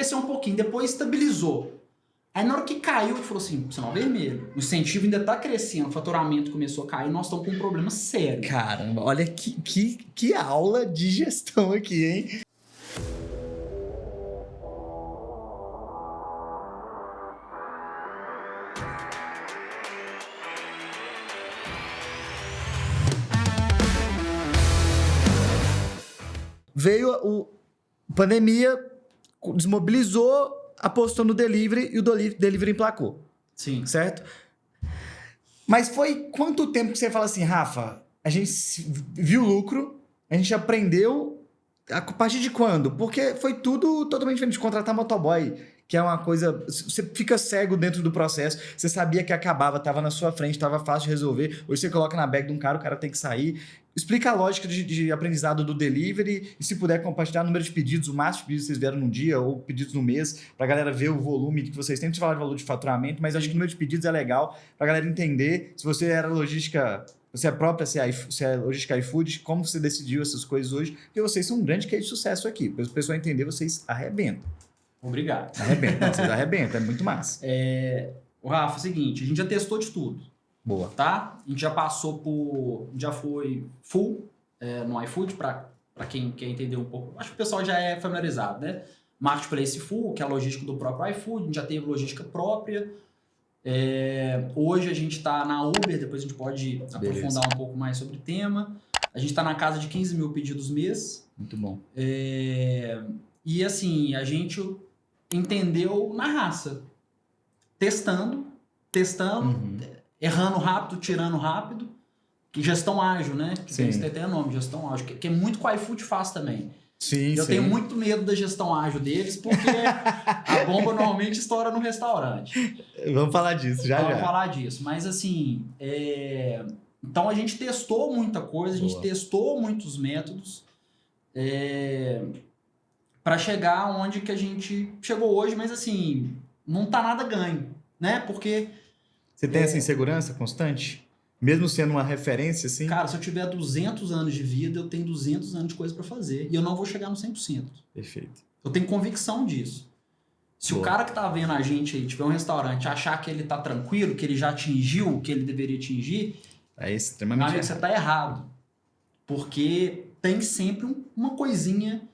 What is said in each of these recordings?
cresceu um pouquinho, depois estabilizou. Aí na hora que caiu, falou assim, sinal vermelho. O incentivo ainda tá crescendo, o faturamento começou a cair, nós estamos com um problema sério. Caramba, olha que aula de gestão aqui, hein? Veio a pandemia, desmobilizou, apostou no delivery e o delivery emplacou. Sim. Certo? Mas foi quanto tempo que você fala assim, Rafa, a gente viu lucro, a gente aprendeu, a partir de quando? Porque foi tudo totalmente diferente. Contratar motoboy, que é uma coisa... Você fica cego dentro do processo, você sabia que acabava, estava na sua frente, estava fácil de resolver. Hoje você coloca na bag de um cara, o cara tem que sair. Explica a lógica de aprendizado do delivery e, se puder, compartilhar o número de pedidos, o máximo de pedidos que vocês vieram num dia ou pedidos no mês, pra galera ver o volume que vocês têm. Não precisa falar de valor de faturamento, mas acho que o número de pedidos é legal pra galera entender. Se você era logística, você é própria, se é logística iFood, como você decidiu essas coisas hoje, porque vocês são um grande case de sucesso aqui. Para o pessoal entender, vocês arrebentam. Obrigado. Arrebentam, vocês arrebentam, é muito massa. O Rafa, é o seguinte, a gente já testou de tudo. Boa. Tá? A gente já passou por... Já foi full no iFood, para quem quer entender um pouco. Acho que o pessoal já é familiarizado, né? Marketplace full, que é a logística do próprio iFood. A gente já teve logística própria. Hoje a gente está na Uber, depois a gente pode aprofundar um pouco mais sobre o tema. A gente está na casa de 15 mil pedidos mês. Muito bom. E assim, a gente entendeu na raça. Testando, errando rápido, tirando rápido. Que gestão ágil, né? Que tem até nome, gestão ágil. Que é muito que o iFood faz também. Sim, eu tenho muito medo da gestão ágil deles, porque a bomba normalmente estoura no restaurante. Vamos falar disso, já. Vamos falar disso. Mas assim, então a gente testou muita coisa, a gente testou muitos métodos para chegar onde que a gente chegou hoje, mas assim, não tá nada ganho, né? Porque... Você tem essa insegurança constante? Mesmo sendo uma referência, assim? Cara, se eu tiver 200 anos de vida, eu tenho 200 anos de coisa para fazer. E eu não vou chegar no 100%. Perfeito. Eu tenho convicção disso. Se o cara que tá vendo a gente aí, tiver um restaurante, achar que ele tá tranquilo, que ele já atingiu o que ele deveria atingir, é extremamente errado. Você tá errado. Porque tem sempre uma coisinha...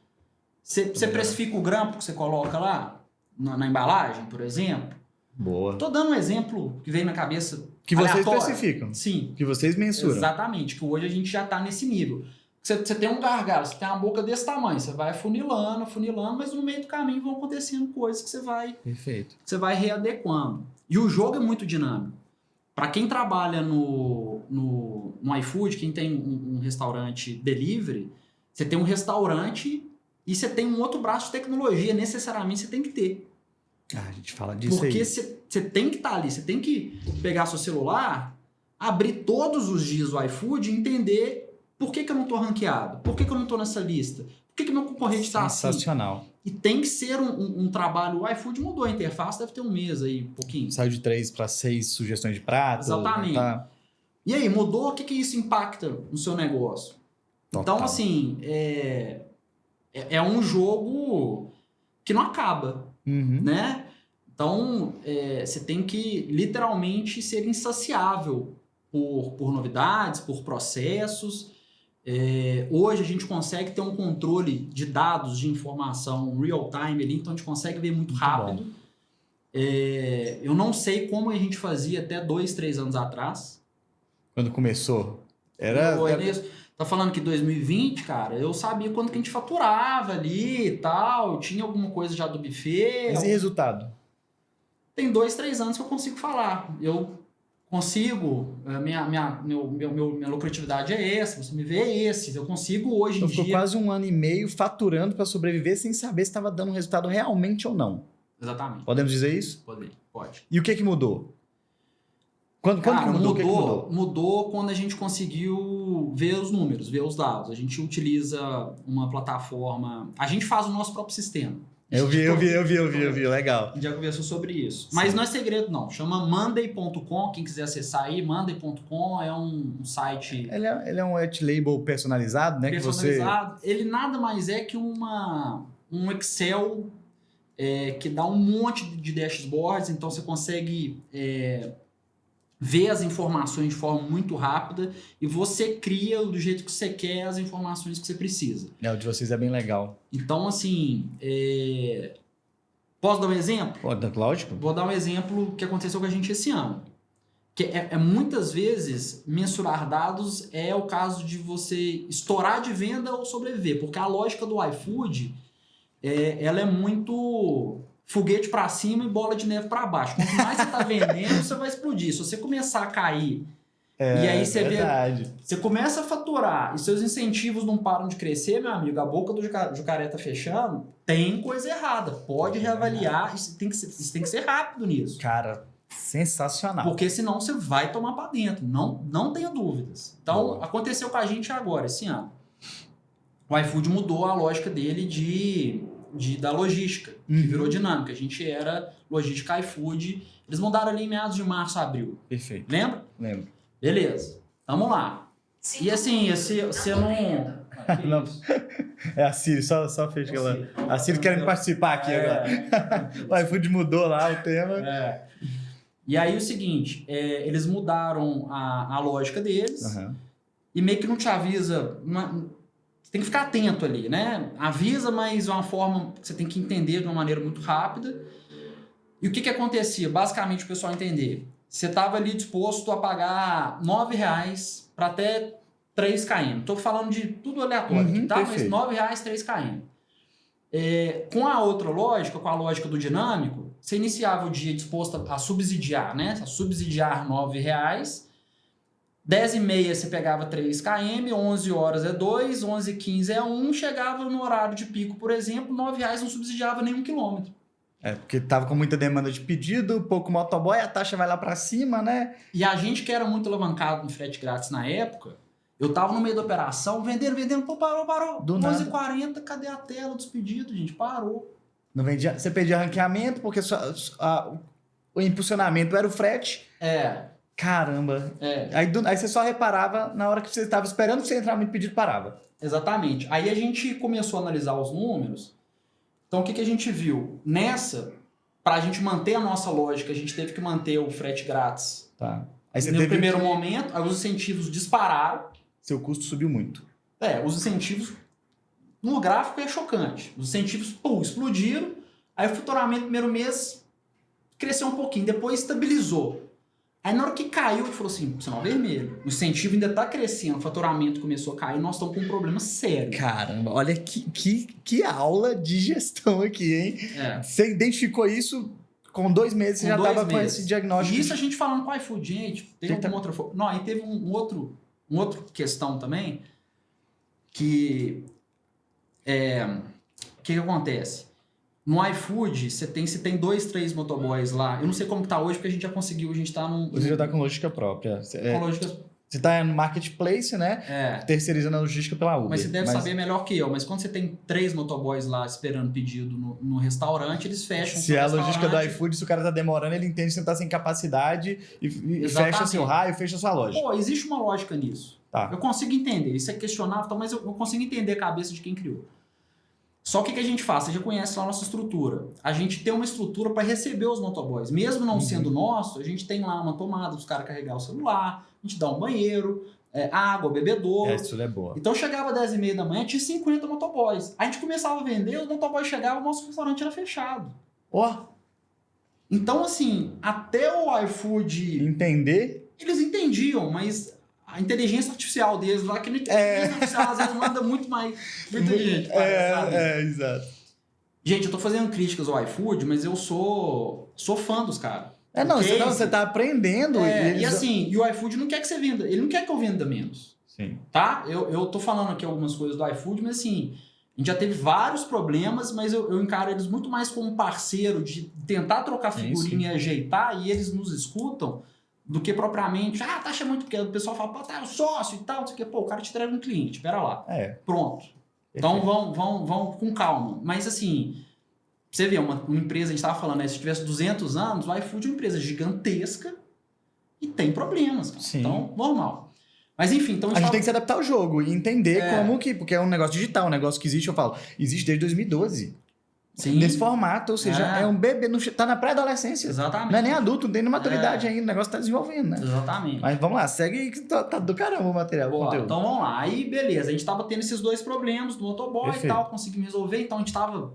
Você precifica o grampo que você coloca lá, na embalagem, por exemplo. Boa. Tô dando um exemplo que veio na cabeça. Que vocês aleatório. especificam. Sim. Que vocês mensuram. Exatamente. Que hoje a gente já tá nesse nível. Você tem um gargalo, você tem uma boca desse tamanho, você vai afunilando, mas no meio do caminho vão acontecendo coisas que você vai... Perfeito. Você vai readequando. E o jogo é muito dinâmico. Para quem trabalha no iFood, quem tem um restaurante delivery, você tem um restaurante e você tem um outro braço de tecnologia, necessariamente você tem que ter. A gente fala disso. Porque você tem que estar ali, você tem que pegar seu celular, abrir todos os dias o iFood e entender por que eu não estou ranqueado, por que eu não estou nessa lista, por que meu concorrente está assim. Sensacional. E tem que ser um trabalho... O iFood mudou a interface, deve ter um mês aí, um pouquinho. Saiu de 3 para 6 sugestões de prato. Exatamente. Tá. E aí, mudou? O que isso impacta no seu negócio? Total. Então, assim, é um jogo que não acaba, né? Então, você tem que literalmente ser insaciável por novidades, por processos. Hoje a gente consegue ter um controle de dados, de informação real time ali, então a gente consegue ver muito rápido. Eu não sei como a gente fazia até 2, 3 anos atrás. Quando começou? Tá falando que 2020, cara, eu sabia quanto que a gente faturava ali e tal, tinha alguma coisa já do buffet. Mas e resultado? Tem 2, 3 anos que eu consigo falar. Eu consigo, minha lucratividade é essa, você me vê esse, eu consigo hoje em dia... Ficou quase 1 ano e meio faturando para sobreviver sem saber se estava dando um resultado realmente ou não. Exatamente. Podemos dizer isso? Pode. E o que mudou? Quando que mudou? O que mudou? Mudou quando a gente conseguiu ver os números, ver os dados. A gente utiliza uma plataforma... A gente faz o nosso próprio sistema. Eu vi, legal. A gente já conversou sobre isso. Sim. Mas não é segredo, não. Chama monday.com, quem quiser acessar aí, monday.com é um site... Ele é um white label personalizado, né? Personalizado. Ele nada mais é que um Excel que dá um monte de dashboards, então você consegue ver as informações de forma muito rápida e você cria do jeito que você quer as informações que você precisa. O de vocês é bem legal. Então, assim, posso dar um exemplo? Lógico. Vou dar um exemplo que aconteceu com a gente esse ano. Que muitas vezes, mensurar dados é o caso de você estourar de venda ou sobreviver, porque a lógica do iFood, ela é muito foguete para cima e bola de neve para baixo. Quanto mais você está vendendo, você vai explodir. Se você começar a cair, e aí você você começa a faturar e seus incentivos não param de crescer, meu amigo, a boca do jacaré tá fechando, tem coisa errada. Pode reavaliar, isso tem que ser rápido nisso. Cara, sensacional. Porque senão você vai tomar para dentro, não tenha dúvidas. Então, aconteceu com a gente agora, esse ano. O iFood mudou a lógica dele da logística, que virou dinâmica. A gente era logística iFood. Eles mudaram ali em meados de março, abril. Perfeito. Lembra? Lembro. Beleza. Vamos lá. Sim, e assim, você não... Não. É a Siri, só fez aquela... A Siri querendo participar aqui agora. O iFood mudou lá o tema. E aí o seguinte, eles mudaram a lógica deles e meio que não te avisa... Você tem que ficar atento ali, né? Avisa, mas de uma forma que você tem que entender de uma maneira muito rápida. E o que acontecia? Basicamente, o pessoal entender. Você estava ali disposto a pagar R$9 para até 3 km. Estou falando de tudo aleatório aqui, tá? Mas R$9, 3 km. Com a outra lógica, com a lógica do dinâmico, você iniciava o dia disposto a subsidiar, né? A subsidiar R$9. 10h30 você pegava 3 km, 11 horas é 2, 11h15 é 1, chegava no horário de pico, por exemplo, R$9 não subsidiava nenhum quilômetro. Porque tava com muita demanda de pedido, pouco motoboy, a taxa vai lá para cima, né? E a gente que era muito alavancado no frete grátis na época, eu tava no meio da operação, vendendo, pô, parou. Do 11h40, cadê a tela dos pedidos, gente? Parou. Não vendia, você perdia ranqueamento porque o impulsionamento era o frete. Caramba. Aí você só reparava na hora que você estava esperando que você entrar muito pedido, parava. Exatamente. Aí a gente começou a analisar os números. Então, o que a gente viu? Para a gente manter a nossa lógica, a gente teve que manter o frete grátis. Tá. Aí no primeiro momento, aí os incentivos dispararam. Seu custo subiu muito. Os incentivos, no gráfico é chocante. Os incentivos, explodiram. Aí o faturamento no primeiro mês cresceu um pouquinho, depois estabilizou. Aí na hora que caiu, ele falou assim, sinal vermelho. O incentivo ainda está crescendo, o faturamento começou a cair, nós estamos com um problema sério. Caramba, olha que aula de gestão aqui, hein? Você identificou isso, com 2 meses você já estava com esse diagnóstico. E isso a gente falando com o iFood, gente, teve alguma outra... Não, aí teve um outro questão também, que o que acontece? No iFood, você tem 2, 3 motoboys lá. Eu não sei como que tá hoje, porque a gente já conseguiu, a gente tá num... Você já tá com logística própria. Com logística... Você tá no marketplace, né? Terceirizando a logística pela Uber. Mas você deve saber melhor que eu. Mas quando você tem 3 motoboys lá esperando pedido no restaurante, eles fecham. Se a logística do iFood, se o cara tá demorando, ele entende que você tá sem capacidade e fecha seu raio, fecha sua loja. Existe uma lógica nisso. Tá. Eu consigo entender. Isso é questionável, mas eu consigo entender a cabeça de quem criou. Só que o que a gente faz? Você já conhece lá a nossa estrutura. A gente tem uma estrutura para receber os motoboys. Mesmo não sendo nosso, a gente tem lá uma tomada para os caras carregar o celular, a gente dá um banheiro, água, bebedouro. Isso é boa. Então chegava 10h30 da manhã, tinha 50 motoboys. A gente começava a vender, os motoboys chegavam, o nosso restaurante era fechado. Então, assim, até o iFood... Entender? Eles entendiam, mas... A inteligência artificial deles lá, que a inteligência artificial às vezes manda muito mais inteligente. Exato. Gente, eu tô fazendo críticas ao iFood, mas eu sou fã dos caras. Você tá aprendendo. E o iFood não quer que você venda. Ele não quer que eu venda menos. Sim. Tá? Eu tô falando aqui algumas coisas do iFood, mas assim, a gente já teve vários problemas, mas eu encaro eles muito mais como parceiro de tentar trocar figurinha e ajeitar, e eles nos escutam, do que propriamente, taxa é muito pequena. O pessoal fala, tá, é o sócio e tal, não sei o que. O cara te entrega um cliente, espera lá. Pronto. Então vão com calma. Mas assim, você vê, uma empresa, a gente estava falando, né, se tivesse 200 anos, o iFood é uma empresa gigantesca e tem problemas. Cara. Então, normal. Mas enfim, então... A gente tem que se adaptar ao jogo e entender como que... Porque é um negócio digital, um negócio que existe, eu falo, existe desde 2012. Sim. Nesse formato, ou seja, é um bebê, tá na pré-adolescência. Exatamente. Não é nem adulto, não tem nem maturidade ainda, o negócio tá desenvolvendo, né? Exatamente. Mas vamos lá, segue que tá do caramba o material, o conteúdo. Então vamos lá. Aí, beleza, a gente tava tendo esses dois problemas do motoboy Perfeito. e tal, conseguimos resolver, então a gente tava...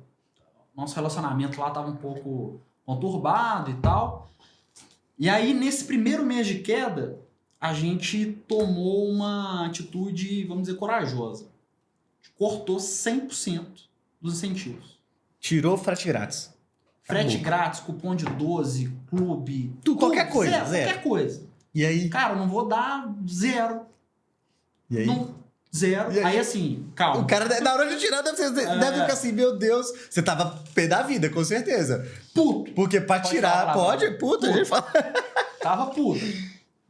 Nosso relacionamento lá tava um pouco conturbado e tal. E aí, nesse primeiro mês de queda, a gente tomou uma atitude, vamos dizer, corajosa. A gente cortou 100% dos incentivos. Tirou frete grátis. Frete grátis, cupom de 12, clube... Tudo, qualquer coisa, zero. Qualquer coisa. E aí? Cara, eu não vou dar 0. E aí? Não, 0. Aí assim, calma. O cara, na hora de tirar, deve ficar assim, meu Deus, você tava pé da vida, com certeza. Puto. Porque pra tirar, puto, a gente fala. Tava puto.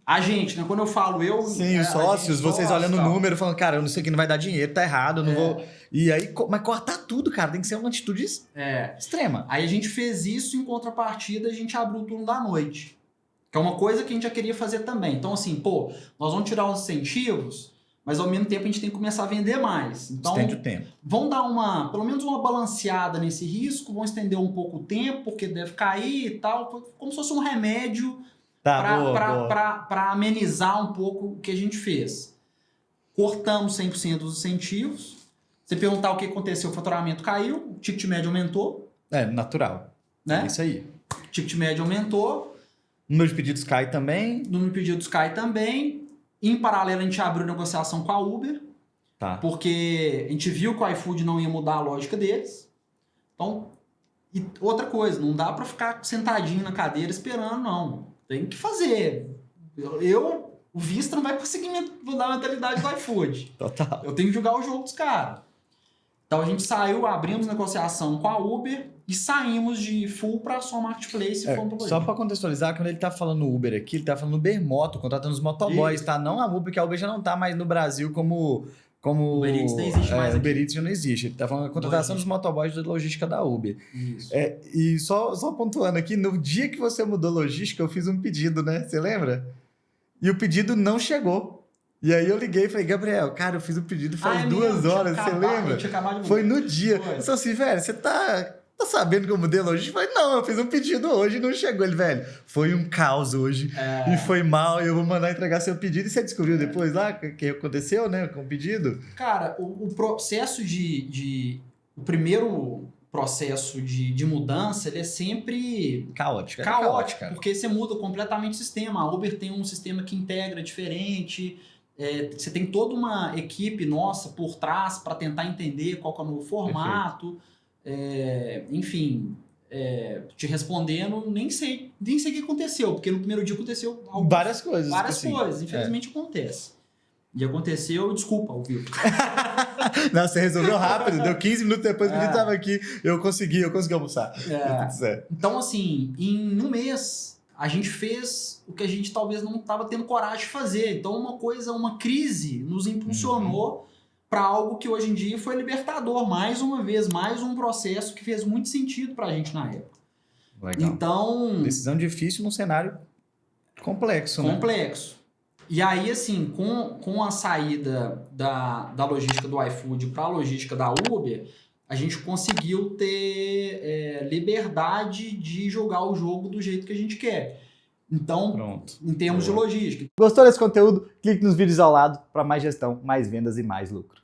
A gente, né? Quando eu falo eu... Sim, os sócios, vocês olhando o número, falando, cara, eu não sei que não vai dar dinheiro, tá errado, eu não vou... E aí, mas cortar tudo, cara, tem que ser uma atitude extrema. Aí a gente fez isso, em contrapartida, a gente abriu o turno da noite. Que é uma coisa que a gente já queria fazer também. Então, assim, pô, nós vamos tirar os incentivos, mas ao mesmo tempo a gente tem que começar a vender mais. Então, estende o tempo. Vão dar pelo menos uma balanceada nesse risco, vão estender um pouco o tempo, porque deve cair e tal, como se fosse um remédio para amenizar um pouco o que a gente fez. Cortamos 100% dos incentivos. Você perguntar o que aconteceu, o faturamento caiu, o ticket médio aumentou. É, natural. Né? É isso aí. O ticket médio aumentou. O número de pedidos cai também. O número de pedidos cai também. Em paralelo, a gente abriu negociação com a Uber. Tá. Porque a gente viu que o iFood não ia mudar a lógica deles. Então, e outra coisa, não dá para ficar sentadinho na cadeira esperando, não. Tem que fazer. O Vista não vai conseguir mudar a mentalidade do iFood. Total. Eu tenho que jogar o jogo dos caras. Então a gente saiu, abrimos negociação com a Uber e saímos de full para só marketplace e fomos pra só para contextualizar, quando ele tá falando Uber aqui, ele tá falando Uber Moto, contratando os motoboys, tá? Não a Uber, que a Uber já não tá mais no Brasil como Uber Eats não existe mais aqui. Uber Eats já não existe. Ele tá falando a contratação dos motoboys da logística da Uber. Isso. E só pontuando aqui, no dia que você mudou logística, eu fiz um pedido, né? Você lembra? E o pedido não chegou. E aí eu liguei e falei, Gabriel, cara, eu fiz um pedido faz 2 horas, você lembra? Foi no dia. Eu falei assim, velho, você tá sabendo que eu mudei a logística? Eu falei, não, eu fiz um pedido hoje e não chegou. Ele, velho, foi um caos hoje. E foi mal, eu vou mandar entregar seu pedido. E você descobriu depois lá o que aconteceu, né, com o pedido? Cara, o processo o primeiro processo de mudança, ele é sempre caótico, porque você muda completamente o sistema. A Uber tem um sistema que integra diferente, você tem toda uma equipe nossa por trás para tentar entender qual que é o novo formato, enfim, te respondendo, nem sei o que aconteceu, porque no primeiro dia aconteceu várias coisas, infelizmente acontece. E aconteceu, desculpa, ao vivo. Não, você resolveu rápido, deu 15 minutos depois que a gente tava aqui, eu consegui almoçar. Então, assim, em um mês, a gente fez o que a gente talvez não estava tendo coragem de fazer. Então, uma crise nos impulsionou para algo que hoje em dia foi libertador. Mais uma vez, mais um processo que fez muito sentido para a gente na época. Legal. Então... Decisão difícil num cenário complexo, né? Complexo. E aí, assim, com a saída da logística do iFood para a logística da Uber, a gente conseguiu ter liberdade de jogar o jogo do jeito que a gente quer. Então, em termos de logística. Gostou desse conteúdo? Clique nos vídeos ao lado para mais gestão, mais vendas e mais lucro.